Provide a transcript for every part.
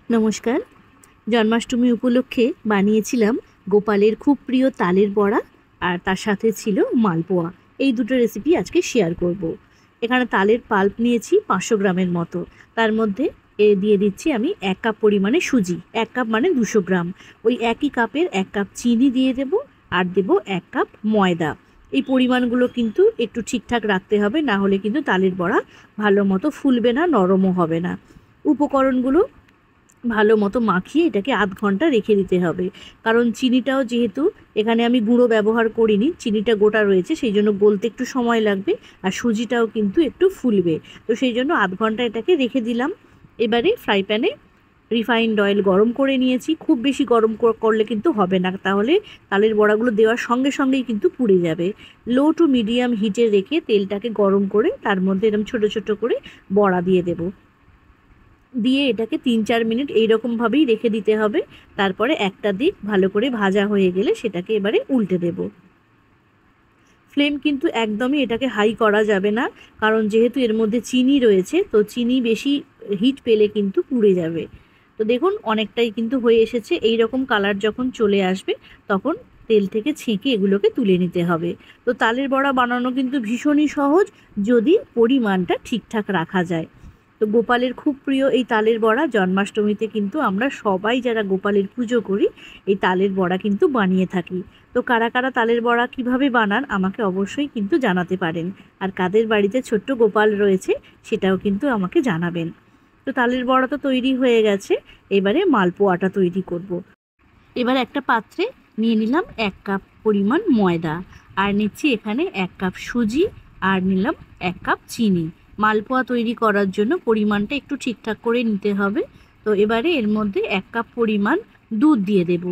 নমস্কার। জন্মাষ্টমী উপলক্ষে বানিয়েছিলাম গোপালের খুব প্রিয় তালের বড়া, আর তার সাথে ছিল মালপোয়া। এই দুটো রেসিপি আজকে শেয়ার করব। এখানে তালের পাল্প নিয়েছি 500 গ্রামের মতো। তার মধ্যে দিয়ে দিচ্ছি আমি 1 কাপ পরিমাণে সুজি। 1 কাপ মানে 200 গ্রাম। ওই একই কাপের 1 কাপ চিনি দিয়ে দেব, আর দেব 1 কাপ ময়দা। এই পরিমাণগুলো কিন্তু একটু ঠিকঠাক রাখতে হবে, না হলে কিন্তু তালের বড়া ভালো মতো ফুলবে না, নরমও হবে না। উপকরণগুলো ভালো মতো মাখিয়ে এটাকে আধ ঘন্টা রেখে দিতে হবে, কারণ চিনিটাও যেহেতু এখানে আমি গুঁড়ো ব্যবহার করিনি, চিনিটা গোটা রয়েছে, সেই জন্য গলতে একটু সময় লাগবে, আর সুজিটাও কিন্তু একটু ফুলবে। তো সেই জন্য আধ ঘন্টা এটাকে রেখে দিলাম। এবারে ফ্রাই প্যানে রিফাইন্ড অয়েল গরম করে নিয়েছি। খুব বেশি গরম করলে কিন্তু হবে না, তাহলে তালের বড়াগুলো দেওয়ার সঙ্গে সঙ্গেই কিন্তু পুড়ে যাবে। লো টু মিডিয়াম হিটে রেখে তেলটাকে গরম করে তার মধ্যে এরকম ছোটো ছোটো করে বড়া দিয়ে দেবো। দিয়ে এটাকে 3-4 মিনিট এইরকমভাবেই রেখে দিতে হবে। তারপরে একটা দিক ভালো করে ভাজা হয়ে গেলে সেটাকে এবারে উল্টে দেব। ফ্লেম কিন্তু একদমই এটাকে হাই করা যাবে না, কারণ যেহেতু এর মধ্যে চিনি রয়েছে, তো চিনি বেশি হিট পেলে কিন্তু পুড়ে যাবে। তো দেখুন অনেকটাই কিন্তু হয়ে এসেছে। এই রকম কালার যখন চলে আসবে তখন তেল থেকে ছেঁকে এগুলোকে তুলে নিতে হবে। তো তালের বড়া বানানো কিন্তু ভীষণই সহজ, যদি পরিমাণটা ঠিকঠাক রাখা যায়। তো গোপালের খুব প্রিয় এই তালের বড়া, জন্মাষ্টমীতে কিন্তু আমরা সবাই যারা গোপালের পুজো করি এই তালের বড়া কিন্তু বানিয়ে থাকি। তো কারা কারা তালের বড়া কিভাবে বানান আমাকে অবশ্যই কিন্তু জানাতে পারেন, আর কাদের বাড়িতে ছোট্ট গোপাল রয়েছে সেটাও কিন্তু আমাকে জানাবেন। তো তালের বড়া তো তৈরি হয়ে গেছে, এবারে মালপোয়াটা তৈরি করব। এবার একটা পাত্রে নিয়ে নিলাম 1 কাপ পরিমাণ ময়দা, আর নিচ্ছি এখানে 1 কাপ সুজি, আর নিলাম 1 কাপ চিনি। মালপোয়া তৈরি করার জন্য পরিমাণটা একটু ঠিকঠাক করে নিতে হবে। তো এবারে এর মধ্যে 1 কাপ পরিমাণ দুধ দিয়ে দেব,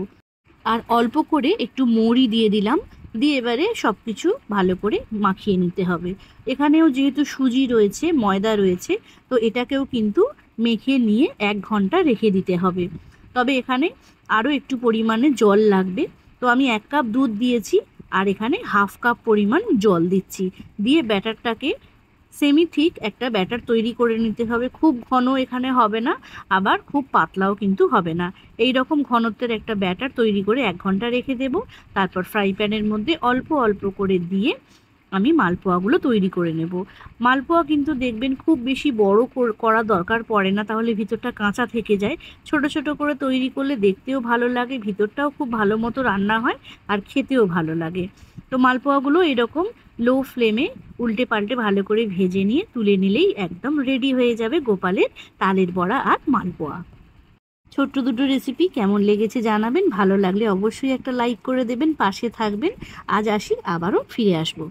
আর অল্প করে একটু মৌরি দিয়ে দিলাম। দিয়ে এবারে সব কিছু ভালো করে মাখিয়ে নিতে হবে। এখানেও যেহেতু সুজি রয়েছে, ময়দা রয়েছে, তো এটাকেও কিন্তু মেখে নিয়ে 1 ঘন্টা রেখে দিতে হবে। তবে এখানে আরও একটু পরিমাণে জল লাগবে। তো আমি 1 কাপ দুধ দিয়েছি, আর এখানে হাফ কাপ পরিমাণ জল দিচ্ছি। দিয়ে ব্যাটারটাকে সেমি ঠিক একটা ব্যাটার তৈরি করে নিতে হবে। খুব ঘন এখানে হবে না, আবার খুব পাতলাও কিন্তু হবে না। এই রকম ঘনত্বের একটা ব্যাটার তৈরি করে 1 ঘন্টা রেখে দেব। তারপর ফ্রাই প্যানের মধ্যে অল্প অল্প করে দিয়ে আমি মালপোয়াগুলো তৈরি করে নেব। মালপোয়া কিন্তু দেখবেন খুব বেশি বড় করা দরকার পড়ে না, তাহলে ভিতরটা কাঁচা থেকে যায়। ছোট ছোট করে তৈরি করলে দেখতেও ভালো লাগে, ভিতরটাও খুব ভালো মতো রান্না হয়, আর খেতেও ভালো লাগে। তো মালপোয়াগুলো এরকম লো ফ্লেমে উল্টে পাল্টে ভালো করে ভেজে নিয়ে তুলে নিলেই একদম রেডি হয়ে যাবে গোপালের তালের বড়া আর মালপোয়া। ছোট্ট দুটো রেসিপি কেমন লেগেছে জানাবেন। ভালো লাগলে অবশ্যই একটা লাইক করে দেবেন, পাশে থাকবেন। আজ আসি, আবারও ফিরে আসবো।